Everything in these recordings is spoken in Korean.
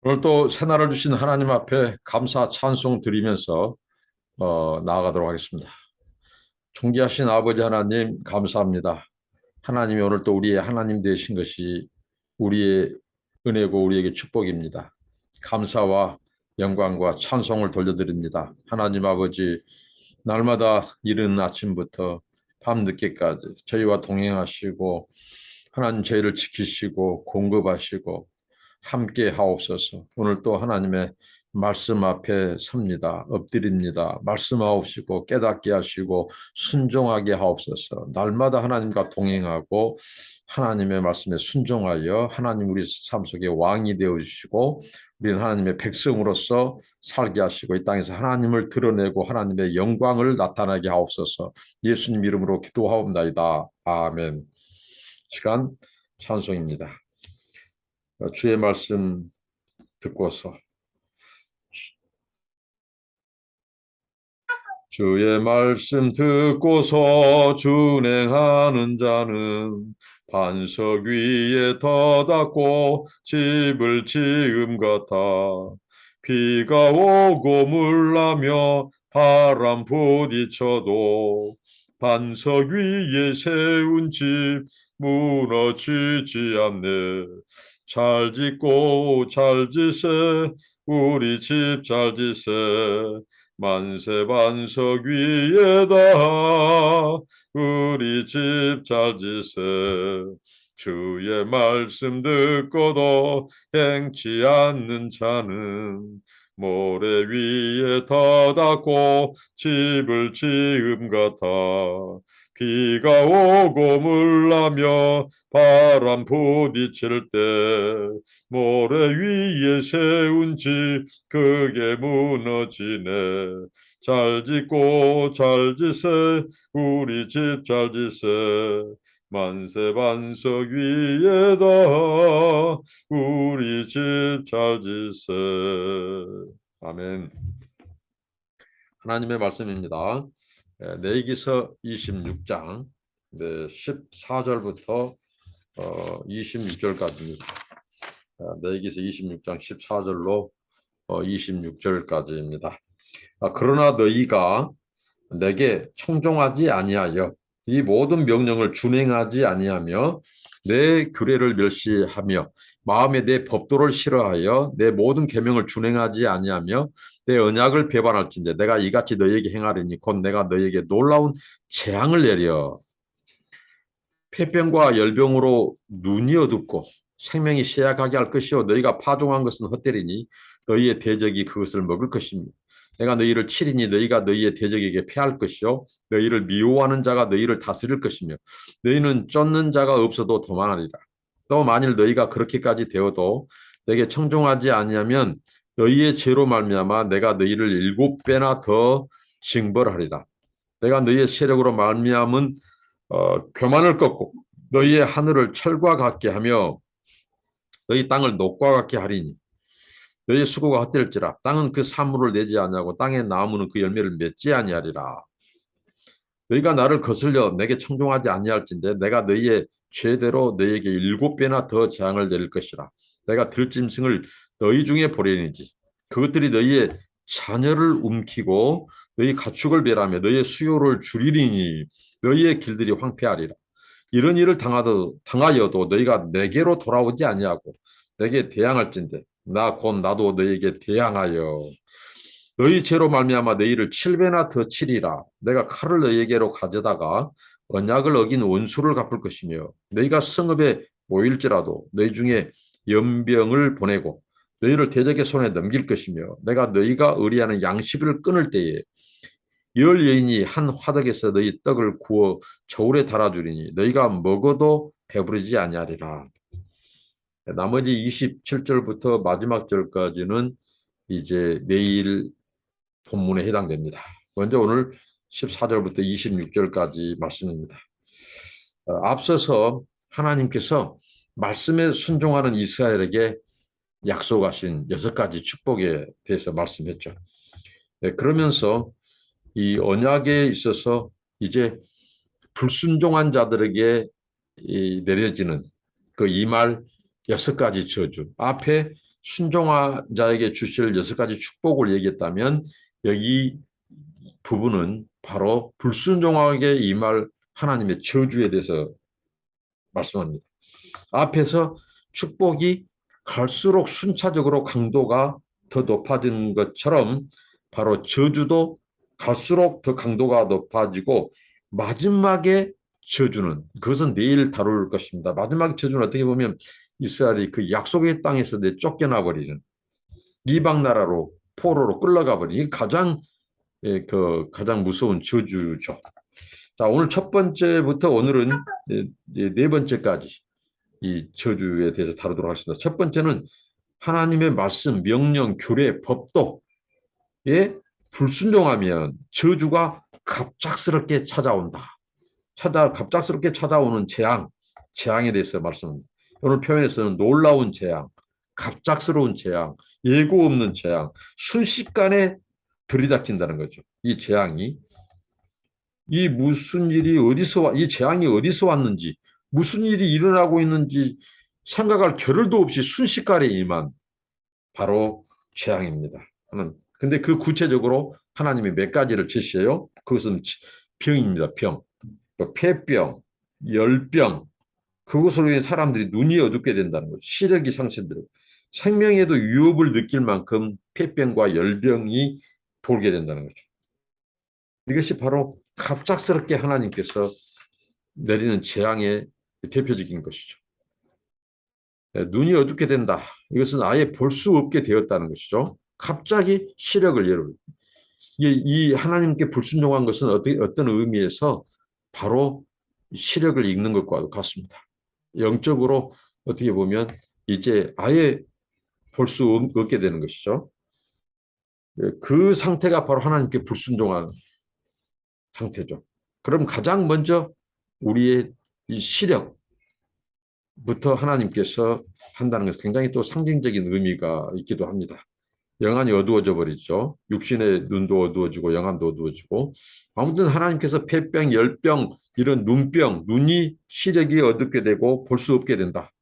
오늘 또 새날을 주신 하나님 앞에 감사 찬송 드리면서 나아가도록 하겠습니다. 존귀하신 아버지 하나님 감사합니다. 하나님이 오늘 또 우리의 하나님 되신 것이 우리의 은혜고 우리에게 축복입니다. 감사와 영광과 찬송을 돌려드립니다. 하나님 아버지, 날마다 이른 아침부터 밤늦게까지 저희와 동행하시고 하나님 저희를 지키시고 공급하시고 함께 하옵소서. 오늘 또 하나님의 말씀 앞에 섭니다. 엎드립니다. 말씀하옵시고 깨닫게 하시고 순종하게 하옵소서. 날마다 하나님과 동행하고 하나님의 말씀에 순종하여 하나님 우리 삶 속에 왕이 되어 주시고 우리는 하나님의 백성으로서 살게 하시고 이 땅에서 하나님을 드러내고 하나님의 영광을 나타나게 하옵소서. 예수님 이름으로 기도하옵나이다. 아멘. 시간 찬송입니다. 주의 말씀 듣고서 주의 말씀 듣고서 준행하는 자는 반석 위에 터닫고 집을 지음 같아. 비가 오고 물나며 바람 부딪혀도 반석 위에 세운 집 무너지지 않네. 잘 짓고 잘 지세 우리 집 잘 지세 만세 반석 위에다 우리 집 잘 지세. 주의 말씀 듣고도 행치 않는 자는 모래 위에 터닫고 집을 지음 같아. 비가 오고 물나며 바람 부딪힐 때 모래 위에 세운 집 그게 무너지네. 잘 짓고 잘 지세 우리 집 잘 지세 만세 반석 위에다 우리 집 잘 지세. 아멘. 하나님의 말씀입니다. 레위기서 26장 14절부터 26절까지입니다. 레위기서 26장 14절로 26절까지입니다. 그러나 너희가 내게 청종하지 아니하여 이 모든 명령을 준행하지 아니하며 내 규례를 멸시하며 마음에 내 법도를 싫어하여 내 모든 계명을 준행하지 아니하며 내 언약을 배반할진대 내가 이같이 너희에게 행하리니 곧 내가 너희에게 놀라운 재앙을 내려 폐병과 열병으로 눈이 어둡고 생명이 쇠약하게 할 것이요 너희가 파종한 것은 헛되리니 너희의 대적이 그것을 먹을 것입니다. 내가 너희를 치리니 너희가 너희의 대적에게 패할 것이요 너희를 미워하는 자가 너희를 다스릴 것이며 너희는 쫓는 자가 없어도 도망하리라. 또 만일 너희가 그렇게까지 되어도 내게 청종하지 아니하면 너희의 죄로 말미암아 내가 너희를 7배나 더 징벌하리라. 내가 너희의 세력으로 말미암은 교만을 꺾고 너희의 하늘을 철과 같게 하며 너희 땅을 녹과 같게 하리니 너희의 수고가 헛될지라. 땅은 그 산물을 내지 아니하고 땅의 나무는 그 열매를 맺지 아니하리라. 너희가 나를 거슬려 내게 청종하지 아니할진대 내가 너희의 죄대로 너희에게 7배나 더 재앙을 내릴 것이라. 내가 들짐승을 너희 중에 보내니지 그것들이 너희의 자녀를 움키고 너희 가축을 멸하며 너희의 수요를 줄이리니 너희의 길들이 황폐하리라. 이런 일을 당하여도 너희가 내게로 돌아오지 아니하고 내게 대항할진대 나 곧 나도 너희에게 대항하여 너희 죄로 말미암아 너희를 7배나 더 치리라. 내가 칼을 너희에게로 가져다가 언약을 어긴 원수를 갚을 것이며 너희가 성읍에 모일지라도 너희 중에 연병을 보내고 너희를 대적의 손에 넘길 것이며 내가 너희가 의리하는 양식을 끊을 때에 열 여인이 한 화덕에서 너희 떡을 구워 저울에 달아주리니 너희가 먹어도 배부르지 아니하리라. 나머지 27절부터 마지막 절까지는 이제 내일 본문에 해당됩니다. 먼저 오늘 14절부터 26절까지 말씀입니다. 앞서서 하나님께서 말씀에 순종하는 이스라엘에게 약속하신 6가지 축복에 대해서 말씀했죠. 그러면서 이 언약에 있어서 이제 불순종한 자들에게 내려지는 그 이 말 6가지 저주 앞에 순종한 자에게 주실 6가지 축복을 얘기했다면 여기 부분은 바로 불순종하게 임할 하나님의 저주에 대해서 말씀합니다. 앞에서 축복이 갈수록 순차적으로 강도가 더 높아진 것처럼 바로 저주도 갈수록 더 강도가 높아지고 마지막에 저주는 그것은 내일 다룰 것입니다. 마지막 저주는 어떻게 보면 이스라엘이 그 약속의 땅에서 쫓겨나 버리는 이방 나라로 포로로 끌려가 버리는 가장 가장 무서운 저주죠. 자, 오늘 첫 번째부터 오늘은 네 번째까지 이 저주에 대해서 다루도록 하겠습니다. 첫 번째는 하나님의 말씀, 명령, 규례, 법도에 불순종하면 저주가 갑작스럽게 찾아온다. 갑작스럽게 찾아오는 재앙에 대해서 말씀합니다. 오늘 표현에서는 놀라운 재앙, 갑작스러운 재앙, 예고 없는 재앙, 순식간에 들이닥친다는 거죠. 이 재앙이 이 재앙이 어디서 왔는지, 무슨 일이 일어나고 있는지 생각할 겨를도 없이 순식간에 임한 바로 재앙입니다. 근데 그 구체적으로 하나님이 몇 가지를 제시해요. 그것은 병입니다. 병. 폐병, 열병, 그것으로 인해 사람들이 눈이 어둡게 된다는 거죠. 시력이 상실되고 생명에도 위협을 느낄 만큼 폐병과 열병이 돌게 된다는 거죠. 이것이 바로 갑작스럽게 하나님께서 내리는 재앙의 대표적인 것이죠. 눈이 어둡게 된다. 이것은 아예 볼 수 없게 되었다는 것이죠. 갑자기 시력을 잃어버립니다. 이 하나님께 불순종한 것은 어떤 의미에서 바로 시력을 잃는 것과 같습니다. 영적으로 어떻게 보면 이제 아예 볼 수 없게 되는 것이죠. 그 상태가 바로 하나님께 불순종한 상태죠. 그럼 가장 먼저 우리의 이 시력부터 하나님께서 한다는 것은 굉장히 또 상징적인 의미가 있기도 합니다. 영안이 어두워져 버리죠. 육신의 눈도 어두워지고 영안도 어두워지고 아무튼 하나님께서 폐병, 열병, 이런 눈병, 눈이 시력이 어둡게 되고 볼 수 없게 된다.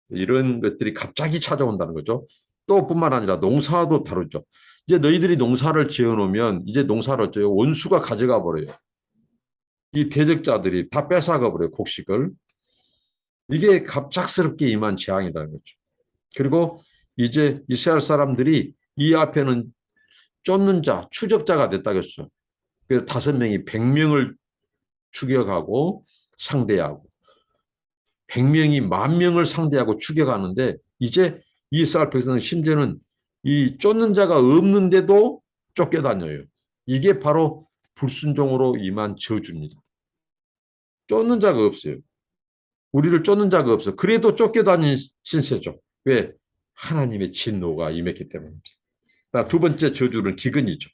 이런 것들이 갑자기 찾아온다는 거죠. 또 뿐만 아니라 농사도 다르죠. 이제 너희들이 농사를 지어놓으면 이제 농사를 어쩌요? 원수가 가져가 버려요. 이 대적자들이 다 뺏어가 버려요. 곡식을. 이게 갑작스럽게 임한 재앙이라는 거죠. 그리고 이제 이스라엘 사람들이 이 앞에는 쫓는 자, 추적자가 됐다겠죠. 그래서 5명이 100명을 추격하고 상대하고 100명이 10,000명을 상대하고 추격하는데 이제 이스라엘 백성은 심지어는 이 쫓는 자가 없는데도 쫓겨다녀요. 이게 바로 불순종으로 임한 저주입니다. 쫓는 자가 없어요. 우리를 쫓는 자가 없어. 그래도 쫓겨다닌 신세죠. 왜? 하나님의 진노가 임했기 때문입니다. 두 번째 저주는 기근이죠.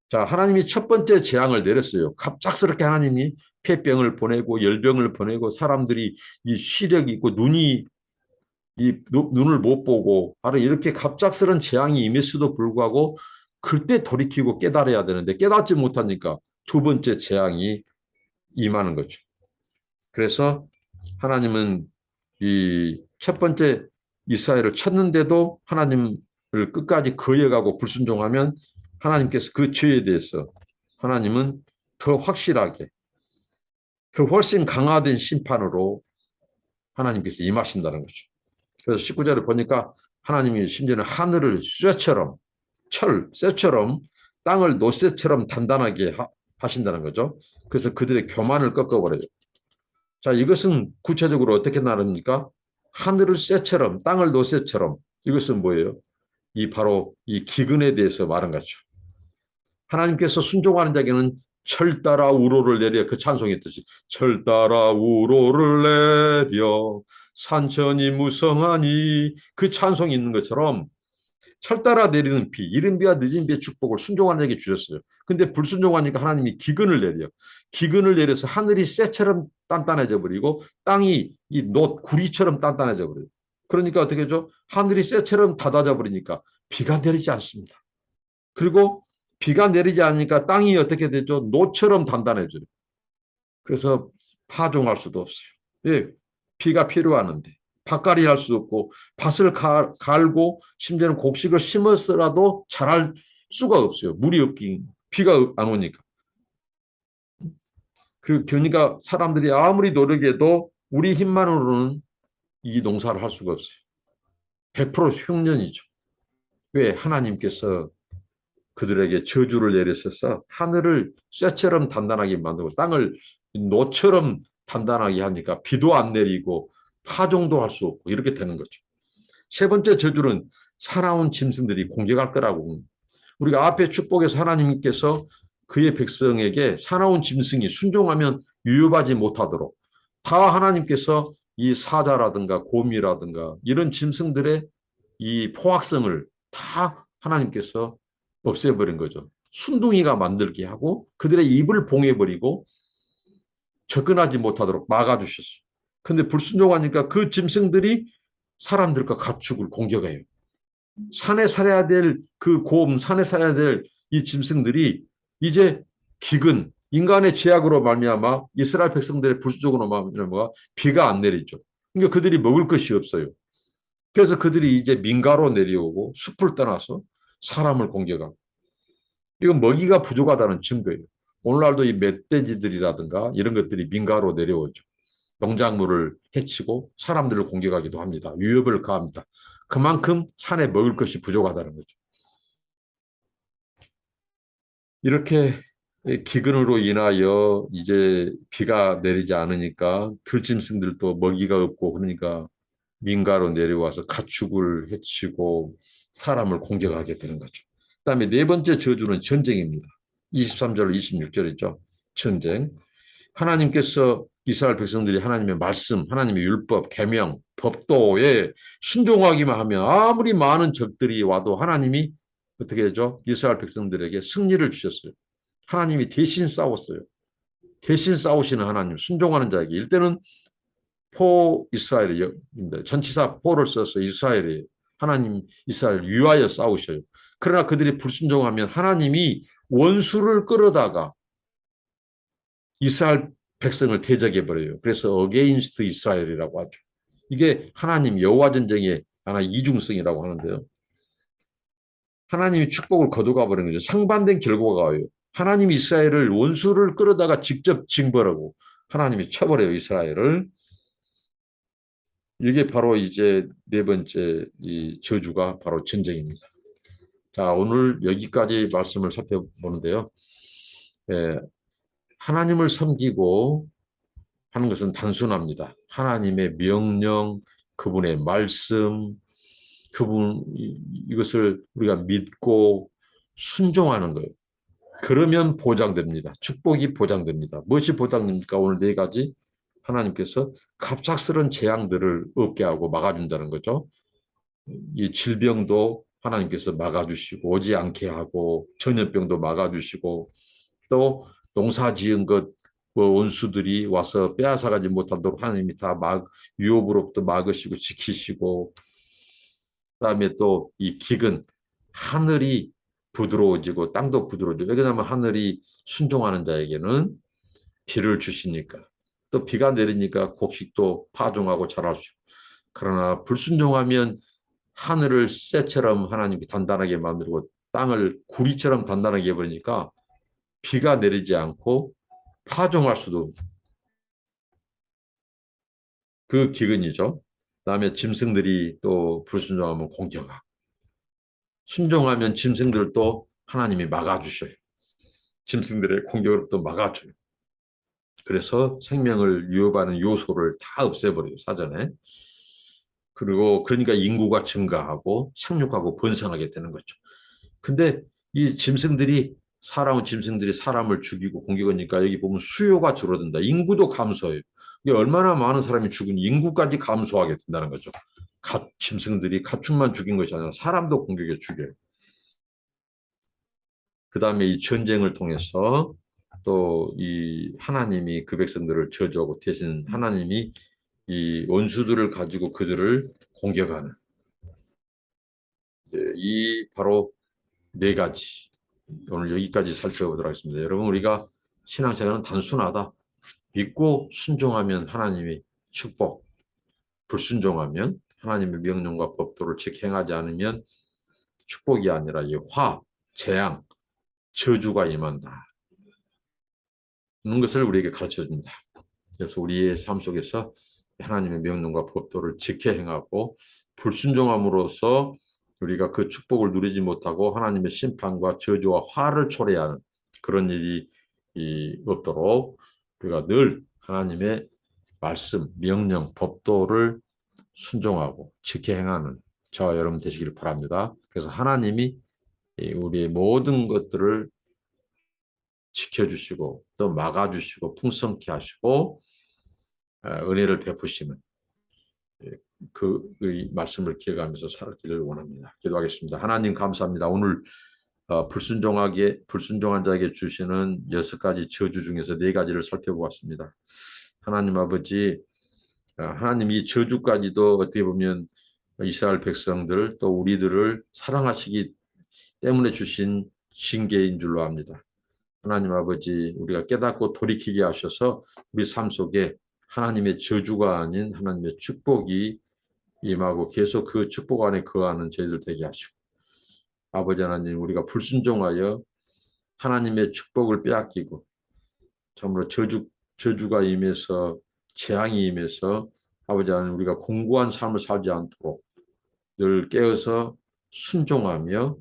자, 하나님이 첫 번째 재앙을 내렸어요. 갑작스럽게 하나님이 폐병을 보내고 열병을 보내고 사람들이 이 시력이 있고 눈을 못 보고 바로 이렇게 갑작스러운 재앙이 임했어도 불구하고 그때 돌이키고 깨달아야 되는데 깨닫지 못하니까 두 번째 재앙이 임하는 거죠. 그래서 하나님은 이 첫 번째 이스라엘을 쳤는데도 하나님을 끝까지 거역하고 불순종하면 하나님께서 그 죄에 대해서 하나님은 더 확실하게 더 훨씬 강화된 심판으로 하나님께서 임하신다는 거죠. 그래서 19절을 보니까 하나님이 심지어는 하늘을 쇠처럼 땅을 노쇠처럼 단단하게 하신다는 거죠. 그래서 그들의 교만을 꺾어버려요. 자, 이것은 구체적으로 어떻게 나릅니까? 하늘을 쇠처럼 땅을 노쇠처럼 이것은 뭐예요? 바로 이 기근에 대해서 말한 거죠. 하나님께서 순종하는 자에게는 철 따라 우로를 내려 그 찬송했듯이 철 따라 우로를 내려 산천이 무성하니 그 찬송이 있는 것처럼 철 따라 내리는 비, 이른 비와 늦은 비의 축복을 순종하는 자에게 주셨어요. 근데 불순종하니까 하나님이 기근을 내려. 기근을 내려서 하늘이 쇠처럼 단단해져 버리고 땅이 구리처럼 단단해져 버려요. 그러니까 어떻게 하죠? 하늘이 쇠처럼 닫아져 버리니까 비가 내리지 않습니다. 그리고 비가 내리지 않으니까 땅이 어떻게 되죠? 노처럼 단단해져요. 그래서 파종할 수도 없어요. 예, 비가 필요하는데. 밭갈이 할 수 없고 밭을 갈고 심지어는 곡식을 심었더라도 자랄 수가 없어요. 물이 없기, 비가 안 오니까. 그러니까 사람들이 아무리 노력해도 우리 힘만으로는 이 농사를 할 수가 없어요. 100% 흉년이죠. 왜? 하나님께서 그들에게 저주를 내리셔서 하늘을 쇠처럼 단단하게 만들고 땅을 노처럼 단단하게 하니까 비도 안 내리고 파종도 할 수 없고 이렇게 되는 거죠. 세 번째 저주는 사나운 짐승들이 공격할 거라고. 우리가 앞에 축복에서 하나님께서 그의 백성에게 사나운 짐승이 순종하면 유업하지 못하도록 다 하나님께서 이 사자라든가 곰이라든가 이런 짐승들의 이 포악성을 다 하나님께서 없애버린 거죠. 순둥이가 만들게 하고 그들의 입을 봉해버리고 접근하지 못하도록 막아주셨어요. 근데 불순종하니까 그 짐승들이 사람들과 가축을 공격해요. 산에 살아야 될 그 곰, 산에 살아야 될 이 짐승들이 이제 기근, 인간의 제약으로 말미암아 이스라엘 백성들의 불순종으로 말미암아 비가 안 내리죠. 그러니까 그들이 먹을 것이 없어요. 그래서 그들이 이제 민가로 내려오고 숲을 떠나서 사람을 공격하고 이건 먹이가 부족하다는 증거예요. 오늘날도 이 멧돼지들이라든가 이런 것들이 민가로 내려오죠. 농작물을 해치고 사람들을 공격하기도 합니다. 위협을 가합니다. 그만큼 산에 먹을 것이 부족하다는 거죠. 이렇게 기근으로 인하여 이제 비가 내리지 않으니까 들짐승들도 먹이가 없고 그러니까 민가로 내려와서 가축을 해치고 사람을 공격하게 되는 거죠. 그다음에 네 번째 저주는 전쟁입니다. 23절, 26절 있죠. 전쟁. 하나님께서 이스라엘 백성들이 하나님의 말씀, 하나님의 율법, 계명, 법도에 순종하기만 하면 아무리 많은 적들이 와도 하나님이 어떻게 하죠? 이스라엘 백성들에게 승리를 주셨어요. 하나님이 대신 싸웠어요. 대신 싸우시는 하나님, 순종하는 자에게. 일때는 포 이스라엘입니다. 전치사 포를 써서 이스라엘이 하나님 이스라엘 위하여 싸우셔요. 그러나 그들이 불순종하면 하나님이 원수를 끌어다가 이스라엘 백성을 대적해 버려요. 그래서 어게인스트 이스라엘이라고 하죠. 이게 하나님 여호와 전쟁의 하나 이중성이라고 하는데요. 하나님이 축복을 거두가 버리는 거죠. 상반된 결과가 와요. 하나님이 이스라엘을 원수를 끌어다가 직접 징벌하고 하나님이 쳐버려요. 이스라엘을. 이게 바로 이제 네 번째 이 저주가 바로 전쟁입니다. 자, 오늘 여기까지 말씀을 살펴보는데요. 예, 하나님을 섬기고 하는 것은 단순합니다. 하나님의 명령, 그분의 말씀, 그분 이것을 우리가 믿고 순종하는 거예요. 그러면 보장됩니다. 축복이 보장됩니다. 무엇이 보장됩니까? 오늘 네 가지. 하나님께서 갑작스런 재앙들을 없게 하고 막아준다는 거죠. 이 질병도 하나님께서 막아주시고 오지 않게 하고 전염병도 막아주시고 또 농사 지은 것 원수들이 와서 빼앗아가지 못하도록 하나님이 다 유혹으로부터 막으시고 지키시고 그다음에 또 이 기근 하늘이 부드러워지고 땅도 부드러워지고 왜냐하면 하늘이 순종하는 자에게는 비를 주시니까 또 비가 내리니까 곡식도 파종하고 자랄 수 있고 그러나 불순종하면 하늘을 쇠처럼 하나님이 단단하게 만들고 땅을 구리처럼 단단하게 해버리니까 비가 내리지 않고 파종할 수도 그 기근이죠. 그다음에 짐승들이 또 불순종하면 공격하고 순종하면 짐승들도 하나님이 막아주셔요. 짐승들의 공격으로부터 막아줘요. 그래서 생명을 위협하는 요소를 다 없애버려요. 사전에. 그리고 그러니까 인구가 증가하고 생육하고 번성하게 되는 거죠. 근데 이 짐승들이 살아온 짐승들이 사람을 죽이고 공격하니까 여기 보면 수요가 줄어든다. 인구도 감소해요. 이게 얼마나 많은 사람이 죽은 인구까지 감소하게 된다는 거죠. 짐승들이 가축만 죽인 것이 아니라 사람도 공격해 죽여요. 그 다음에 이 전쟁을 통해서 또 이 하나님이 그 백성들을 저주하고 대신 하나님이 이 원수들을 가지고 그들을 공격하는 이 바로 네 가지 오늘 여기까지 살펴보도록 하겠습니다. 여러분 우리가 신앙생활은 단순하다. 믿고 순종하면 하나님이 축복 불순종하면 하나님의 명령과 법도를 지켜 행하지 않으면 축복이 아니라 이 화, 재앙, 저주가 임한다. 그런 것을 우리에게 가르쳐 줍니다. 그래서 우리의 삶 속에서 하나님의 명령과 법도를 지켜 행하고 불순종함으로써 우리가 그 축복을 누리지 못하고 하나님의 심판과 저주와 화를 초래하는 그런 일이 없도록 우리가 늘 하나님의 말씀, 명령, 법도를 순종하고 지켜 행하는 저와 여러분 되시길 바랍니다. 그래서 하나님이 우리의 모든 것들을 지켜주시고 또 막아주시고 풍성케 하시고 은혜를 베푸시는 그 말씀을 기억하면서 살기를 원합니다. 기도하겠습니다. 하나님 감사합니다. 오늘 불순종한 자에게 주시는 6가지 저주 중에서 4가지를 살펴보았습니다. 하나님 아버지, 하나님 이 저주까지도 어떻게 보면 이스라엘 백성들 또 우리들을 사랑하시기 때문에 주신 징계인 줄로 압니다. 하나님 아버지, 우리가 깨닫고 돌이키게 하셔서 우리 삶 속에 하나님의 저주가 아닌 하나님의 축복이 임하고 계속 그 축복 안에 거하는 저희들 되게 하시고, 아버지 하나님, 우리가 불순종하여 하나님의 축복을 빼앗기고 참으로 저주가 임해서 재앙이 임해서 아버지 하나님, 우리가 공고한 삶을 살지 않도록 늘 깨어서 순종하며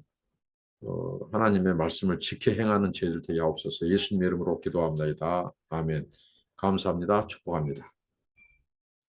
하나님의 말씀을 지켜 행하는 저희들 되게 하옵소서. 예수님 이름으로 기도합니다. 아멘. 감사합니다. 축복합니다.